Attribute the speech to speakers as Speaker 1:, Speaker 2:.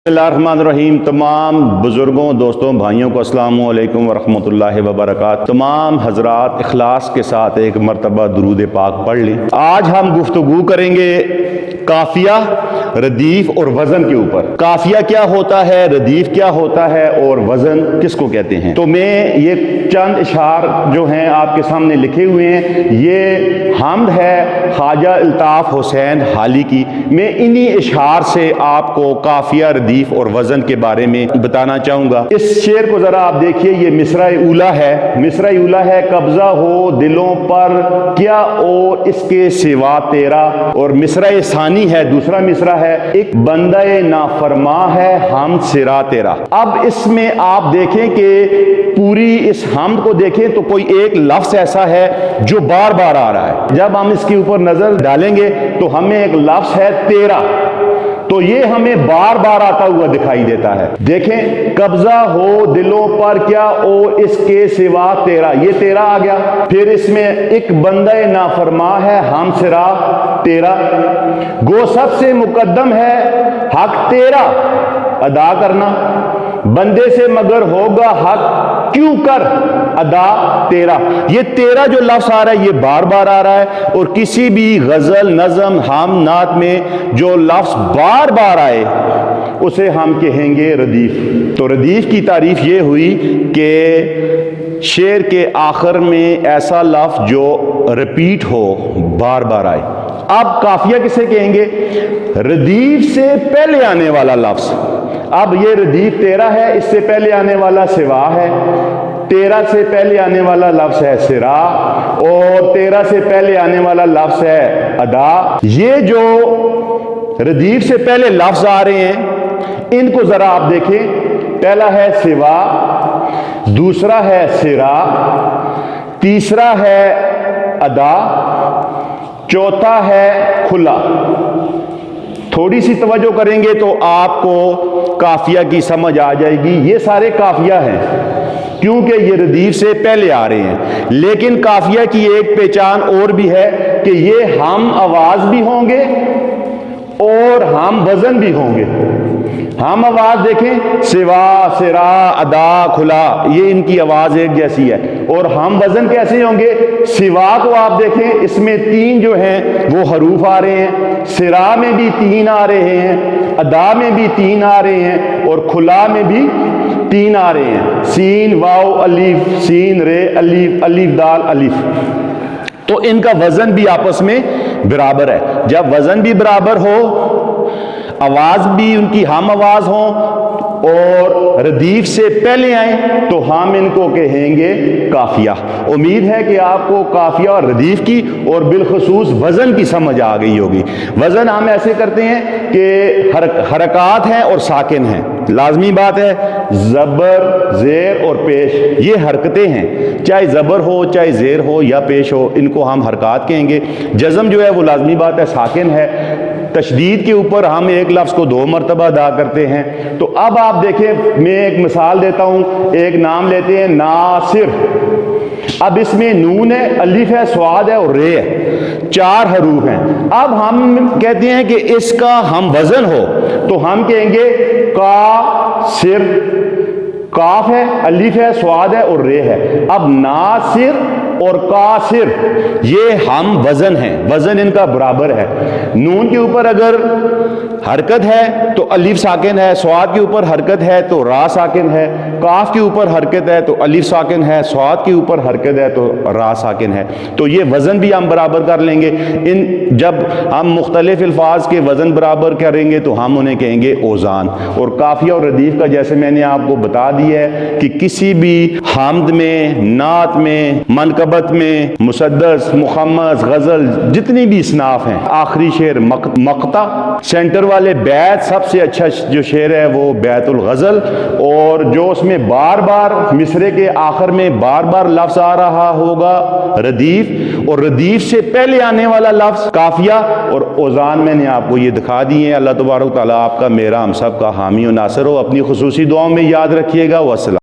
Speaker 1: बिस्मिल्लाहिर्रहमानिर्रहीम। तमाम बुज़ुर्गों, दोस्तों, भाइयों को अस्सलामु अलैकुम वरहमतुल्लाहि वबरकातुहू। तमाम हजरात इखलास के साथ एक मरतबा दुरूद पाक पढ़ लें। आज हम गुफ्तगू करेंगे काफिया, रदीफ और वज़न के ऊपर। काफिया क्या होता है, रदीफ क्या होता है और वज़न किसको कहते हैं। तो मैं ये चंद इशार जो हैं आपके सामने लिखे हुए हैं, ये हम्द है ख्वाजा अल्ताफ़ हुसैन हाली की। मैं इन्हीं इशार से आपको काफिया, रदीफ और वज़न के बारे में बताना चाहूँगा। इस शेर को ज़रा आप देखिए, ये मिसरा उला है। मिसरा उला है, कब्ज़ा हो दिलों पर क्या और इसके सिवा तेरा। और मिसरा सानी है, दूसरा मिसरा है, एक बंदे नाफरमा है हम सिरा तेरा। अब इसमें आप देखें कि पूरी इस हमद को देखें तो कोई एक लफ्ज़ ऐसा है जो बार बार आ रहा है। जब हम इसके ऊपर नजर डालेंगे तो हमें एक लफ्ज़ है तेरा, तो ये हमें बार बार आता हुआ दिखाई देता है। देखें, कब्जा हो दिलों पर क्या और इसके सिवा तेरा, ये तेरा आ गया। फिर इसमें एक बंदे नाफरमा है हम सिरा तेरा। गो सबसे मुकद्दम है हक तेरा अदा करना, बंदे से मगर होगा हक क्यों कर अदा तेरा। ये तेरा जो लफ्ज़ आ रहा है ये बार बार आ रहा है। और किसी भी गज़ल, नज़म, हम, नात में जो लफ्ज़ बार बार आए उसे हम कहेंगे रदीफ। तो रदीफ की तारीफ ये हुई कि शेर के आखिर में ऐसा लफ्ज़ जो रिपीट हो, बार बार आए। अब काफिया किसे कहेंगे, रदीफ से पहले आने वाला लफ्ज़। अब ये रदीफ तेरा है, इससे पहले आने वाला सिवा है। तेरा से पहले आने वाला लफ्ज़ है सिरा, और तेरा से पहले आने वाला लफ्ज़ है अदा। ये जो रदीफ से पहले लफ्ज़ आ रहे हैं इनको ज़रा आप देखें। पहला है सिवा, दूसरा है सिरा, तीसरा है अदा, चौथा है खुला। थोड़ी सी तवज्जो करेंगे तो आपको काफिया की समझ आ जाएगी। ये सारे काफिया हैं क्योंकि ये रदीफ से पहले आ रहे हैं। लेकिन काफिया की एक पहचान और भी है कि ये हम आवाज भी होंगे और हम वजन भी होंगे। हम आवाज देखें, सिवा, सिरा, अदा, खुला, ये इनकी आवाज एक जैसी है। और हम वजन कैसे होंगे, सिवा को आप देखें, इसमें तीन जो हैं वो हरूफ आ रहे हैं, सिरा में भी तीन आ रहे हैं, अदा में भी तीन आ रहे हैं, और खुला में भी तीन आ रहे हैं। सीन, वाव, अलीफ, सीन, रे, अलीफ, अलीफ, दाल, अलीफ। तो इनका वजन भी आपस में बराबर है। जब वजन भी बराबर हो, आवाज भी उनकी हम आवाज हो और रदीफ से पहले आए तो हम इनको कहेंगे काफिया। उम्मीद है कि आपको काफिया और रदीफ की और बिलखसूस वजन की समझ आ गई होगी। वजन हम ऐसे करते हैं कि हरकत हैं और साकिन हैं। लाजमी बात है, जबर, जेर और पेश ये हरकतें हैं। चाहे जबर हो, चाहे जेर हो या पेश हो, इनको हम हरकत कहेंगे। जज़म जो है वो लाजमी बात है, साकिन है। तशदीद के ऊपर हम एक लफ्ज़ को दो मरतबा अदा करते हैं। तो अब आप देखें, मैं एक मिसाल देता हूं। एक नाम लेते हैं नासिर। अब इसमें नून है, अलिफ है, स्वाद है और रे है, चार हरूफ हैं। अब हम कहते हैं कि इसका हम वजन हो तो हम कहेंगे का सिर। काफ है, अलिफ है, स्वाद है और रे है। अब नासिर और कासिर ये हम वजन है, वजन इनका बराबर है। नून के ऊपर अगर हरकत है तो अलिफ साकिन है, स्वाद के ऊपर हरकत है तो रा साकिन है, काफ के ऊपर हरकत है तो अलिफ साकिन है, स्वाद के ऊपर हरकत है तो रा साकिन है। तो ये वजन भी हम बराबर कर लेंगे। इन जब हम मुख्तलिफ अल्फाज के वजन बराबर करेंगे तो हम उन्हें कहेंगे औज़ान। और काफिया और रदीफ का जैसे मैंने आपको बता दिया है कि किसी भी हमद में, नात में, मनकबत में, मुसद्दस, मुखम्मस, गजल, जितनी भी इसनाफ हैं, आखिरी शेर मक्ता, सेंटर वाले बैत, सबसे अच्छा जो शेर है वो बैतुल गजल। और जो उसमें बार बार मिसरे के आखिर में बार बार लफ्ज़ आ रहा होगा रदीफ, और रदीफ से पहले आने वाला लफ्ज़ काफिया और औज़ान मैंने आपको ये दिखा दिए हैं। अल्लाह तबारक व तआला आपका, मेरा, हम सब का हामी और नासिर हो। अपनी खुसूसी दुआओं में याद रखिएगा। वस्सलाम।